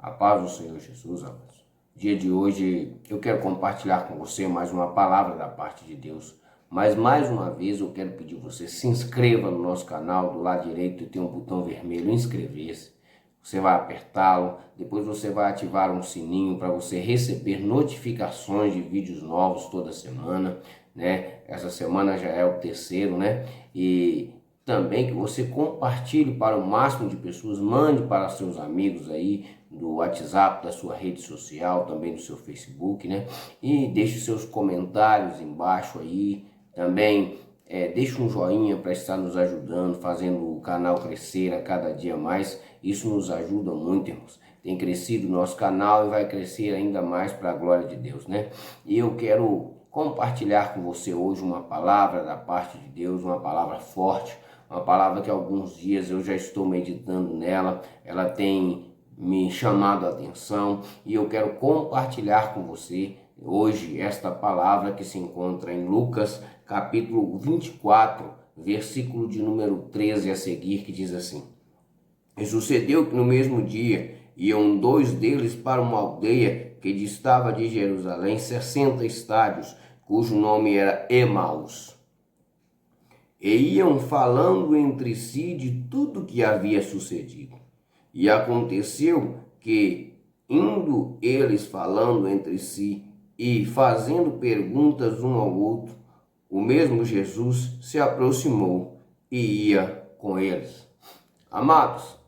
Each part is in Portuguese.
A paz do Senhor Jesus, amados. Dia de hoje eu quero compartilhar com você mais uma palavra da parte de Deus. Mas mais uma vez eu quero pedir você se inscreva no nosso canal. Do lado direito tem um botão vermelho, inscrever-se. Você vai apertá-lo, depois você vai ativar um sininho para você receber notificações de vídeos novos toda semana, né? Essa semana já é o terceiro, né? E também que você compartilhe para o máximo de pessoas, mande para seus amigos aí do WhatsApp, da sua rede social, também do seu Facebook, né? E deixe seus comentários embaixo aí, também deixe um joinha para estar nos ajudando, fazendo o canal crescer a cada dia mais. Isso nos ajuda muito, irmãos. Tem crescido o nosso canal e vai crescer ainda mais para a glória de Deus, né? E eu quero compartilhar com você hoje uma palavra da parte de Deus, uma palavra forte, uma palavra que há alguns dias eu já estou meditando nela, ela tem me chamado a atenção e eu quero compartilhar com você hoje esta palavra que se encontra em Lucas capítulo 24, versículo de número 13 a seguir, que diz assim: E sucedeu que no mesmo dia iam dois deles para uma aldeia que distava de Jerusalém 60 estádios, cujo nome era Emaús. E iam falando entre si de tudo que havia sucedido. E aconteceu que, indo eles falando entre si e fazendo perguntas um ao outro, o mesmo Jesus se aproximou e ia com eles. Amados,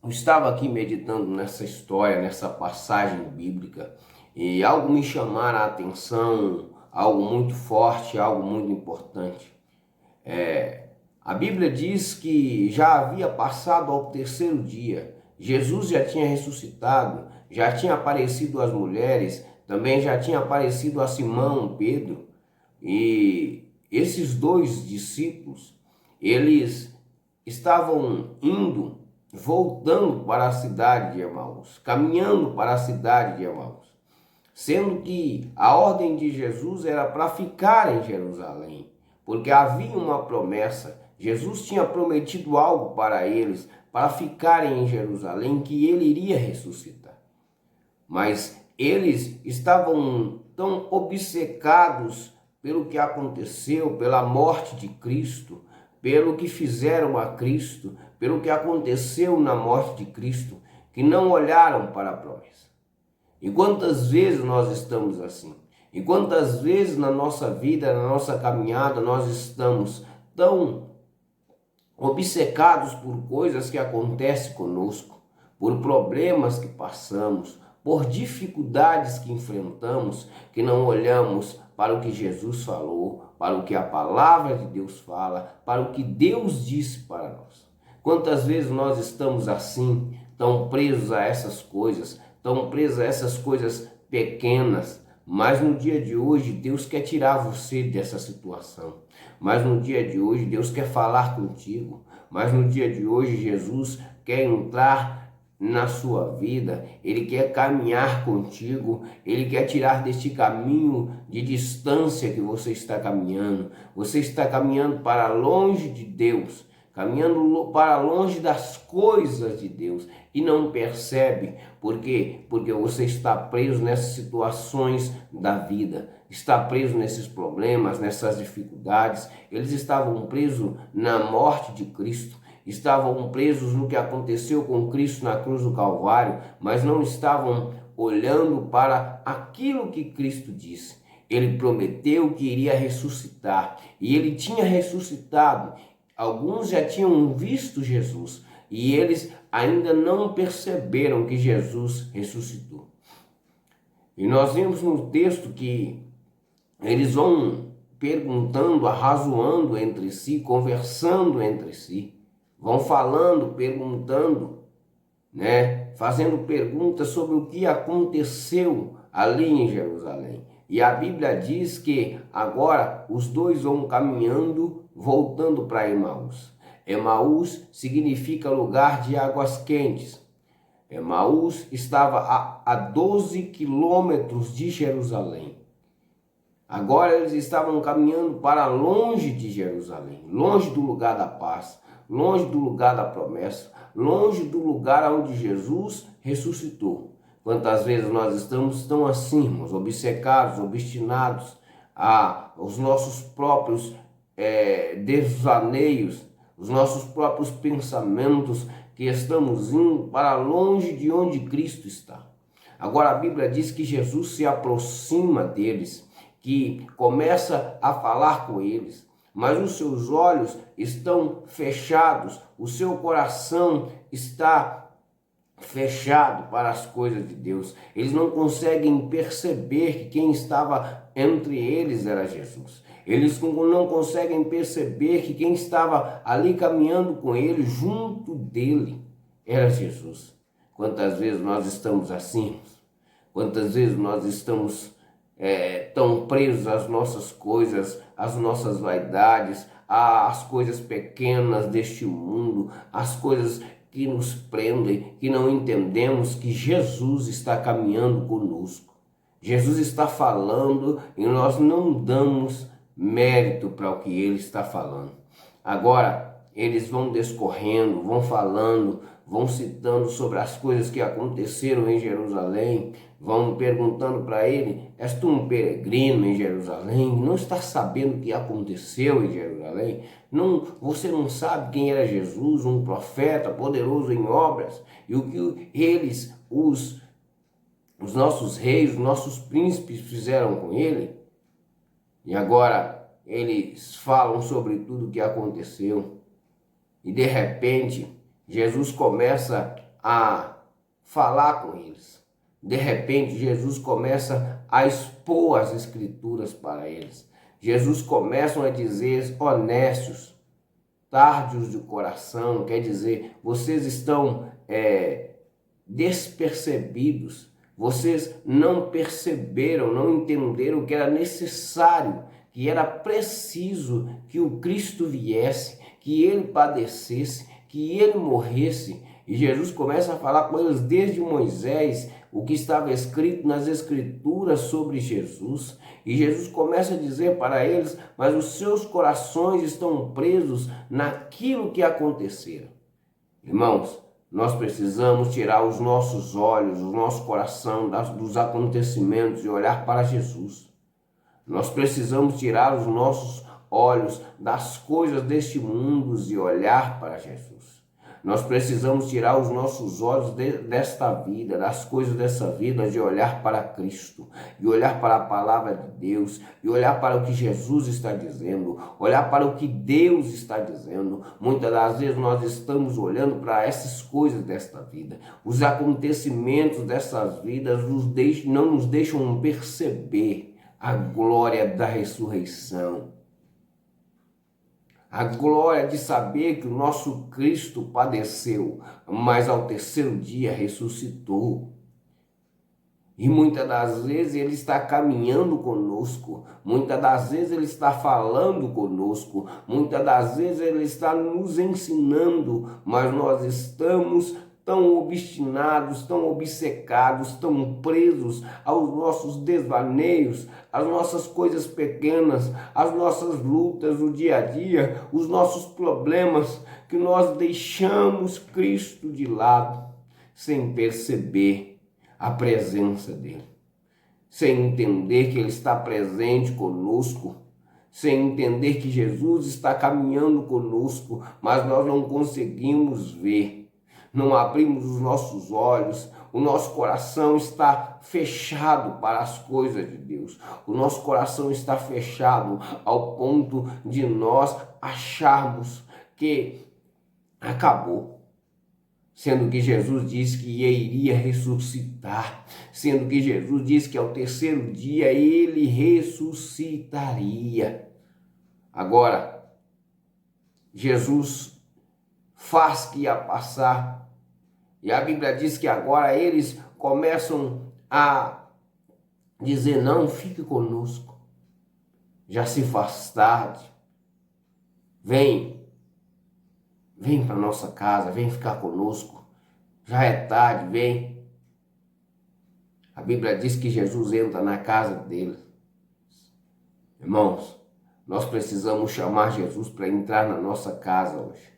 eu estava aqui meditando nessa história, nessa passagem bíblica, e algo me chamara a atenção, algo muito forte, algo muito importante. A Bíblia diz que já havia passado ao terceiro dia, Jesus já tinha ressuscitado, já tinha aparecido às mulheres, também já tinha aparecido a Simão, Pedro, e esses dois discípulos, eles estavam voltando para a cidade de Emaús, caminhando para a cidade de Emaús, sendo que a ordem de Jesus era para ficar em Jerusalém, porque havia uma promessa. Jesus tinha prometido algo para eles, para ficarem em Jerusalém, que ele iria ressuscitar. Mas eles estavam tão obcecados pelo que aconteceu, pela morte de Cristo, pelo que fizeram a Cristo, pelo que aconteceu na morte de Cristo, que não olharam para a promessa. E quantas vezes nós estamos assim? E quantas vezes na nossa vida, na nossa caminhada, nós estamos tão obcecados por coisas que acontecem conosco, por problemas que passamos, por dificuldades que enfrentamos, que não olhamos para o que Jesus falou, para o que a palavra de Deus fala, para o que Deus disse para nós. Quantas vezes nós estamos assim, tão presos a essas coisas, tão presos a essas coisas pequenas, mas no dia de hoje Deus quer tirar você dessa situação. Mas no dia de hoje Deus quer falar contigo. Mas no dia de hoje Jesus quer entrar na sua vida. Ele quer caminhar contigo. Ele quer tirar deste caminho de distância que você está caminhando. Você está caminhando para longe de Deus, caminhando para longe das coisas de Deus e não percebe. Por quê? Porque você está preso nessas situações da vida, está preso nesses problemas, nessas dificuldades. Eles estavam presos na morte de Cristo, estavam presos no que aconteceu com Cristo na cruz do Calvário, mas não estavam olhando para aquilo que Cristo disse. Ele prometeu que iria ressuscitar e ele tinha ressuscitado. Alguns já tinham visto Jesus e eles ainda não perceberam que Jesus ressuscitou. E nós vimos no texto que eles vão perguntando, arrazoando entre si, conversando entre si, vão falando, perguntando, né? Fazendo perguntas sobre o que aconteceu ali em Jerusalém. E a Bíblia diz que agora os dois vão caminhando, voltando para Emaús. Emaús significa lugar de águas quentes. Emaús estava a 12 quilômetros de Jerusalém. Agora eles estavam caminhando para longe de Jerusalém, longe do lugar da paz, longe do lugar da promessa, longe do lugar onde Jesus ressuscitou. Quantas vezes nós estamos tão assim, irmãos, obcecados, obstinados aos nossos próprios devaneios, os nossos próprios pensamentos, que estamos indo para longe de onde Cristo está. Agora a Bíblia diz que Jesus se aproxima deles, que começa a falar com eles, mas os seus olhos estão fechados, o seu coração está fechado para as coisas de Deus. Eles não conseguem perceber que quem estava entre eles era Jesus. Eles não conseguem perceber que quem estava ali caminhando com ele, junto dele, era Jesus. Quantas vezes nós estamos assim? Quantas vezes nós estamos tão presos às nossas coisas, às nossas vaidades, às coisas pequenas deste mundo, às coisas que nos prendem, que não entendemos que Jesus está caminhando conosco. Jesus está falando e nós não damos mérito para o que ele está falando. Agora, eles vão discorrendo, vão falando, vão citando sobre as coisas que aconteceram em Jerusalém, vão perguntando para ele: és tu um peregrino em Jerusalém? Não está sabendo o que aconteceu em Jerusalém? Não, você não sabe quem era Jesus, um profeta poderoso em obras, e o que eles, os nossos reis, os nossos príncipes fizeram com ele? E agora eles falam sobre tudo o que aconteceu. E de repente, Jesus começa a falar com eles. De repente, Jesus começa a expor as Escrituras para eles. Jesus começa a dizer: honestos, tardios de coração, quer dizer, vocês estão despercebidos. Vocês não perceberam, não entenderam que era necessário, que era preciso que o Cristo viesse, que ele padecesse, que ele morresse. E Jesus começa a falar com eles desde Moisés, o que estava escrito nas Escrituras sobre Jesus. E Jesus começa a dizer para eles: mas os seus corações estão presos naquilo que aconteceram. Irmãos, nós precisamos tirar os nossos olhos, o nosso coração dos acontecimentos e olhar para Jesus. Nós precisamos tirar os nossos olhos das coisas deste mundo e olhar para Jesus. Nós precisamos tirar os nossos olhos desta vida, das coisas dessa vida, de olhar para Cristo, e olhar para a palavra de Deus, e olhar para o que Jesus está dizendo, olhar para o que Deus está dizendo. Muitas das vezes nós estamos olhando para essas coisas desta vida. Os acontecimentos dessas vidas não nos deixam perceber a glória da ressurreição. A glória de saber que o nosso Cristo padeceu, mas ao terceiro dia ressuscitou. E muitas das vezes ele está caminhando conosco, muitas das vezes ele está falando conosco, muitas das vezes ele está nos ensinando, mas nós estamos tão obstinados, tão obcecados, tão presos aos nossos desvaneios, às nossas coisas pequenas, às nossas lutas do dia a dia, os nossos problemas, que nós deixamos Cristo de lado, sem perceber a presença dele, sem entender que ele está presente conosco, sem entender que Jesus está caminhando conosco, mas nós não conseguimos ver. Não abrimos os nossos olhos, o nosso coração está fechado para as coisas de Deus. O nosso coração está fechado ao ponto de nós acharmos que acabou. Sendo que Jesus disse que iria ressuscitar, sendo que Jesus disse que ao terceiro dia ele ressuscitaria. Agora, Jesus faz que ia passar. E a Bíblia diz que agora eles começam a dizer: não, fique conosco, já se faz tarde, vem para nossa casa, vem ficar conosco, já é tarde, vem. A Bíblia diz que Jesus entra na casa deles. Irmãos, nós precisamos chamar Jesus para entrar na nossa casa hoje.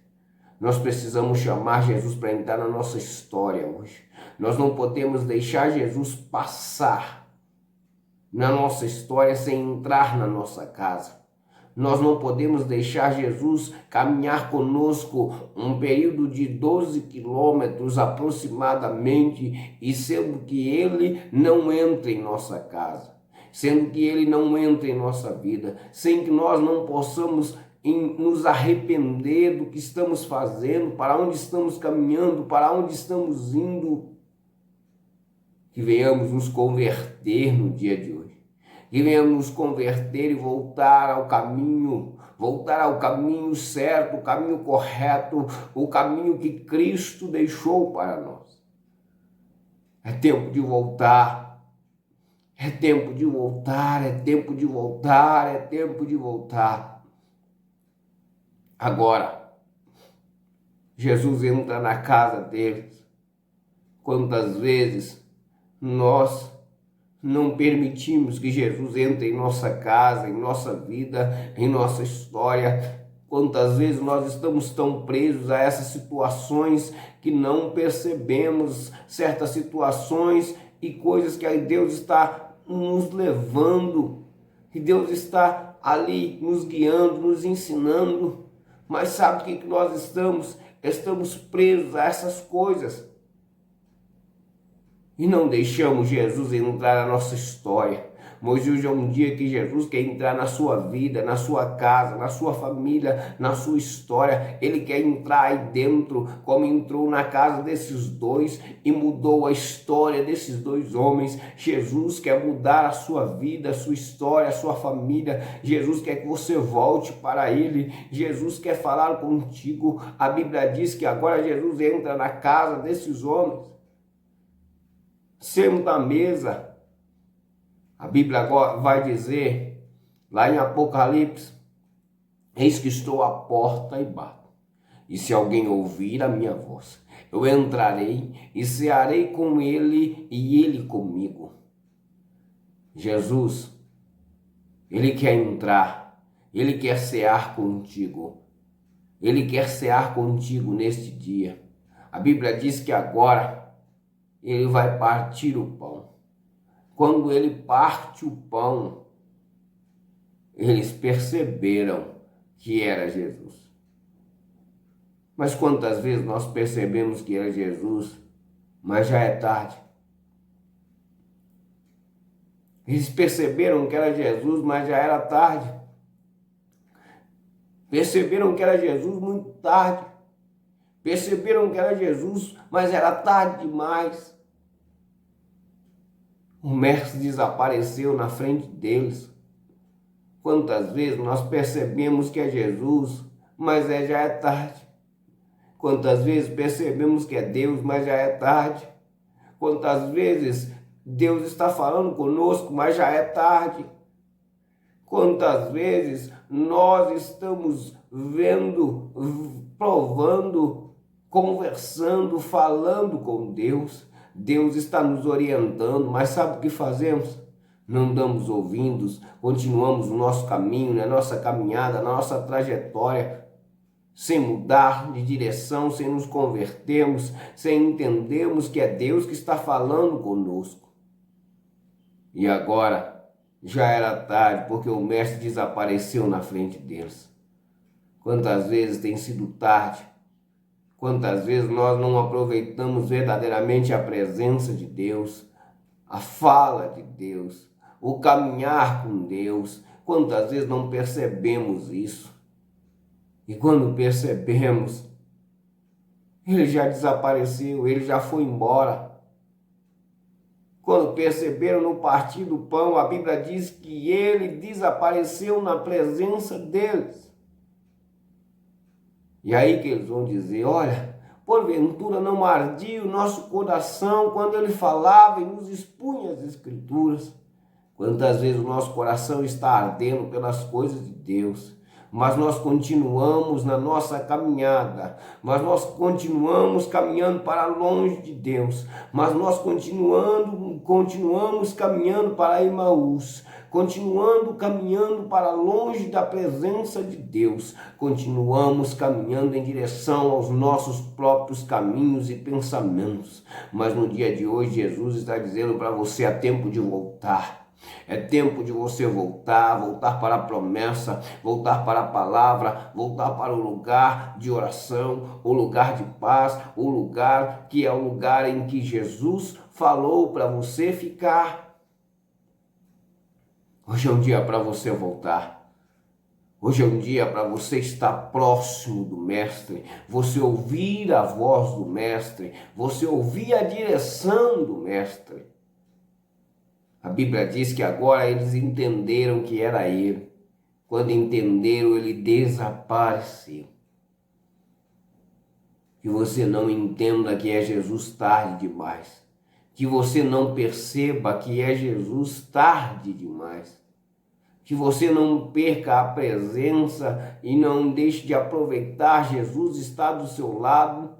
Nós precisamos chamar Jesus para entrar na nossa história hoje. Nós não podemos deixar Jesus passar na nossa história sem entrar na nossa casa. Nós não podemos deixar Jesus caminhar conosco um período de 12 quilômetros aproximadamente, e sendo que ele não entra em nossa casa, sendo que ele não entra em nossa vida, sem que nós não possamos nos arrepender do que estamos fazendo, para onde estamos caminhando, para onde estamos indo. Que venhamos nos converter no dia de hoje. Que venhamos nos converter e voltar ao caminho certo, o caminho correto, o caminho que Cristo deixou para nós. É tempo de voltar, é tempo de voltar, é tempo de voltar, é tempo de voltar. Agora, Jesus entra na casa deles. Quantas vezes nós não permitimos que Jesus entre em nossa casa, em nossa vida, em nossa história? Quantas vezes nós estamos tão presos a essas situações que não percebemos certas situações e coisas que Deus está nos levando, que Deus está ali nos guiando, nos ensinando. Mas sabe o que nós estamos? Estamos presos a essas coisas. E não deixamos Jesus entrar na nossa história. Mas hoje é um dia que Jesus quer entrar na sua vida, na sua casa, na sua família, na sua história. Ele quer entrar aí dentro, como entrou na casa desses dois e mudou a história desses dois homens. Jesus quer mudar a sua vida, a sua história, a sua família. Jesus quer que você volte para Ele. Jesus quer falar contigo. A Bíblia diz que agora Jesus entra na casa desses homens. Senta à mesa. A Bíblia agora vai dizer, lá em Apocalipse: eis que estou à porta e bato. E se alguém ouvir a minha voz, eu entrarei e cearei com ele e ele comigo. Jesus, ele quer entrar, ele quer cear contigo. Ele quer cear contigo neste dia. A Bíblia diz que agora ele vai partir o pão. Quando ele parte o pão, eles perceberam que era Jesus. Mas quantas vezes nós percebemos que era Jesus, mas já é tarde? Eles perceberam que era Jesus, mas já era tarde. Perceberam que era Jesus muito tarde. Perceberam que era Jesus, mas era tarde demais. O mestre desapareceu na frente deles. Quantas vezes nós percebemos que é Jesus, mas já é tarde. Quantas vezes percebemos que é Deus, mas já é tarde. Quantas vezes Deus está falando conosco, mas já é tarde. Quantas vezes nós estamos vendo, provando, conversando, falando com Deus. Deus está nos orientando, mas sabe o que fazemos? Não damos ouvidos, continuamos no nosso caminho, na nossa caminhada, na nossa trajetória, sem mudar de direção, sem nos convertermos, sem entendermos que é Deus que está falando conosco. E agora já era tarde, porque o mestre desapareceu na frente deles. Quantas vezes tem sido tarde? Quantas vezes nós não aproveitamos verdadeiramente a presença de Deus, a fala de Deus, o caminhar com Deus? Quantas vezes não percebemos isso? E quando percebemos, ele já desapareceu, ele já foi embora. Quando perceberam no partir do pão, a Bíblia diz que ele desapareceu na presença deles. E aí que eles vão dizer: olha, porventura não ardia o nosso coração quando ele falava e nos expunha as Escrituras? Quantas vezes o nosso coração está ardendo pelas coisas de Deus, mas nós continuamos na nossa caminhada, mas nós continuamos caminhando para longe de Deus, mas nós continuamos caminhando para Emaús, continuando caminhando para longe da presença de Deus, continuamos caminhando em direção aos nossos próprios caminhos e pensamentos. Mas no dia de hoje, Jesus está dizendo para você: é tempo de voltar. É tempo de você voltar para a promessa, voltar para a palavra, voltar para o lugar de oração, o lugar de paz, o lugar que é o lugar em que Jesus falou para você ficar. Hoje é um dia para você voltar. Hoje é um dia para você estar próximo do Mestre, você ouvir a voz do Mestre, você ouvir a direção do Mestre. A Bíblia diz que agora eles entenderam que era ele. Quando entenderam, ele desapareceu. Que você não entenda que é Jesus tarde demais. Que você não perceba que é Jesus tarde demais. Que você não perca a presença e não deixe de aproveitar Jesus estar do seu lado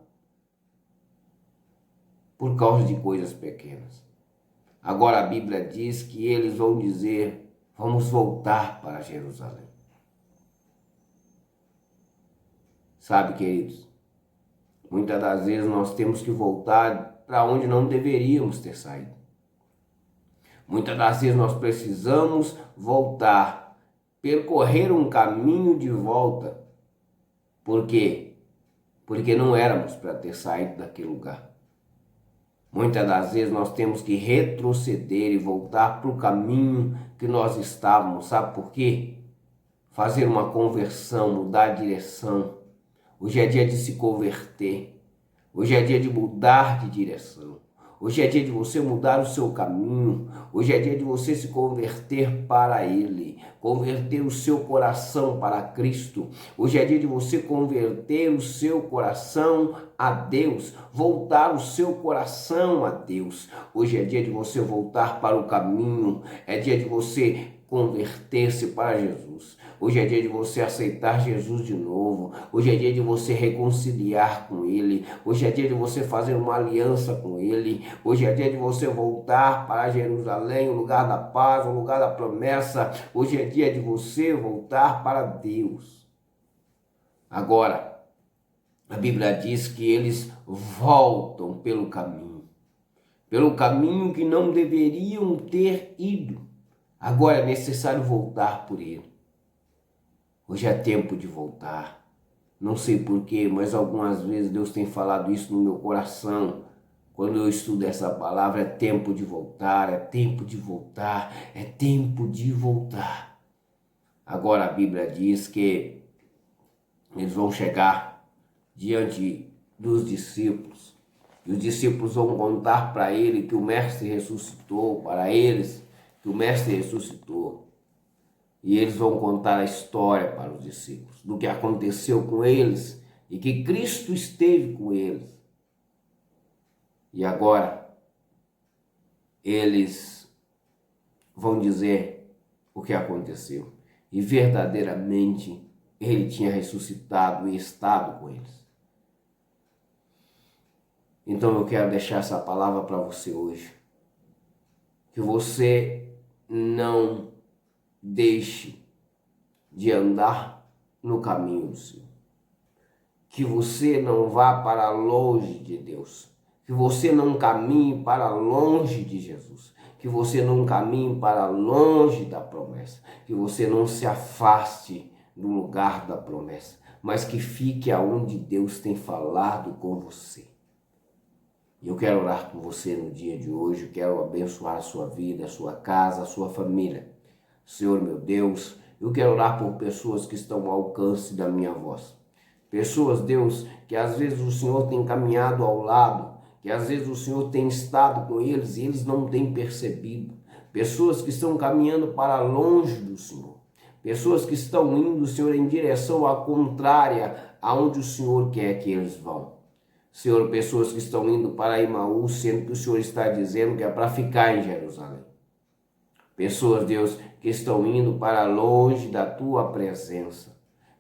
por causa de coisas pequenas. Agora a Bíblia diz que eles vão dizer: vamos voltar para Jerusalém. Sabe, queridos, muitas das vezes nós temos que voltar para onde não deveríamos ter saído. Muitas das vezes nós precisamos voltar, percorrer um caminho de volta. Por quê? Porque não éramos para ter saído daquele lugar. Muitas das vezes nós temos que retroceder e voltar para o caminho que nós estávamos. Sabe por quê? Fazer uma conversão, mudar a direção. Hoje é dia de se converter. Hoje é dia de mudar de direção. Hoje é dia de você mudar o seu caminho. Hoje é dia de você se converter para Ele. Converter o seu coração para Cristo. Hoje é dia de você converter o seu coração a Deus. Voltar o seu coração a Deus. Hoje é dia de você voltar para o caminho. É dia de você converter-se para Jesus. Hoje é dia de você aceitar Jesus de novo. Hoje é dia de você reconciliar com Ele. Hoje é dia de você fazer uma aliança com Ele. Hoje é dia de você voltar para Jerusalém, o lugar da paz, o lugar da promessa. Hoje é dia de você voltar para Deus. Agora, a Bíblia diz que eles voltam pelo caminho que não deveriam ter ido. Agora é necessário voltar por ele. Hoje é tempo de voltar. Não sei porquê, mas algumas vezes Deus tem falado isso no meu coração. Quando eu estudo essa palavra, é tempo de voltar, é tempo de voltar, é tempo de voltar. Agora a Bíblia diz que eles vão chegar diante dos discípulos. E os discípulos vão contar para ele que o Mestre ressuscitou, para eles que o Mestre ressuscitou. E eles vão contar a história para os discípulos, do que aconteceu com eles e que Cristo esteve com eles. E agora, eles vão dizer o que aconteceu. E verdadeiramente, ele tinha ressuscitado e estado com eles. Então eu quero deixar essa palavra para você hoje. Que você não deixe de andar no caminho do Senhor. Que você não vá para longe de Deus. Que você não caminhe para longe de Jesus. Que você não caminhe para longe da promessa. Que você não se afaste do lugar da promessa. Mas que fique aonde Deus tem falado com você. Eu quero orar com você no dia de hoje. Eu quero abençoar a sua vida, a sua casa, a sua família. Senhor meu Deus, eu quero orar por pessoas que estão ao alcance da minha voz. Pessoas, Deus, que às vezes o Senhor tem caminhado ao lado, que às vezes o Senhor tem estado com eles e eles não têm percebido. Pessoas que estão caminhando para longe do Senhor. Pessoas que estão indo, Senhor, em direção à contrária aonde o Senhor quer que eles vão. Senhor, pessoas que estão indo para Emaús, sendo que o Senhor está dizendo que é para ficar em Jerusalém. Pessoas, Deus, que estão indo para longe da Tua presença.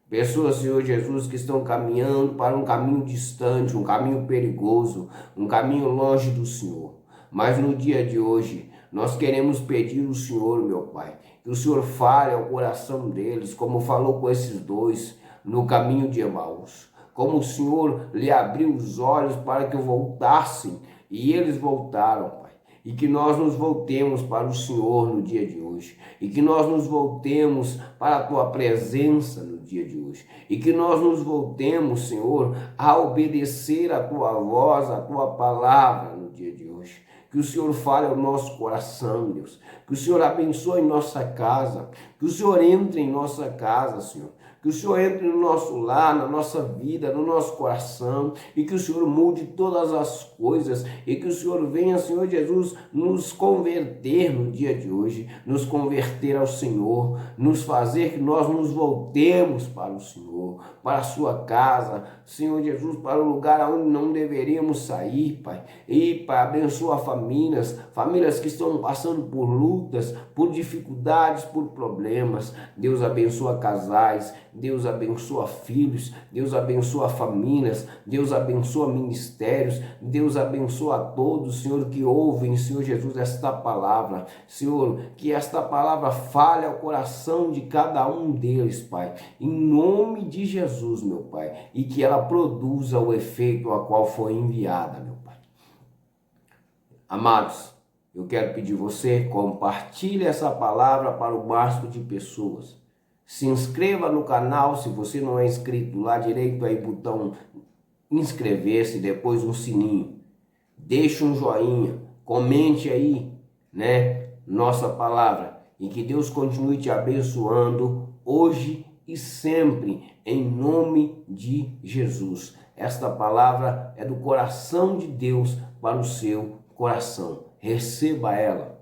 Pessoas, Senhor Jesus, que estão caminhando para um caminho distante, um caminho perigoso, um caminho longe do Senhor. Mas no dia de hoje, Nós queremos pedir ao Senhor, meu Pai, que o Senhor fale ao coração deles, como falou com esses dois no caminho de Emaús. Como o Senhor lhe abriu os olhos para que voltassem, e eles voltaram, Pai. E que nós nos voltemos para o Senhor no dia de hoje. E que nós nos voltemos para a Tua presença no dia de hoje. E que nós nos voltemos, Senhor, a obedecer a Tua voz, a Tua palavra no dia de hoje. Que o Senhor fale ao nosso coração, Deus. Que o Senhor abençoe nossa casa. Que o Senhor entre em nossa casa, Senhor. Que o Senhor entre no nosso lar, na nossa vida, no nosso coração, e que o Senhor mude todas as coisas, e que o Senhor venha, Senhor Jesus, nos converter no dia de hoje, nos converter ao Senhor, nos fazer que nós nos voltemos para o Senhor, para a sua casa, Senhor Jesus, para o lugar onde não deveríamos sair, Pai. E, Pai, abençoa famílias que estão passando por lutas, por dificuldades, por problemas. Deus abençoa casais, Deus abençoa filhos, Deus abençoa famílias, Deus abençoa ministérios, Deus abençoa a todos, Senhor, que ouvem, Senhor Jesus, esta palavra. Senhor, que esta palavra fale ao coração de cada um deles, Pai, em nome de Jesus, meu Pai, e que ela produza o efeito a qual foi enviada, meu Pai. Amados, eu quero pedir você, compartilhe essa palavra para o máximo de pessoas. Se inscreva no canal, se você não é inscrito, lá direito aí botão inscrever-se, depois um sininho. Deixe um joinha, comente aí, nossa palavra. E que Deus continue te abençoando hoje e sempre, em nome de Jesus. Esta palavra é do coração de Deus para o seu coração. Receba ela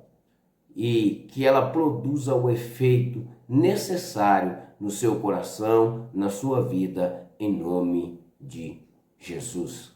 e que ela produza o efeito necessário no seu coração, na sua vida, em nome de Jesus.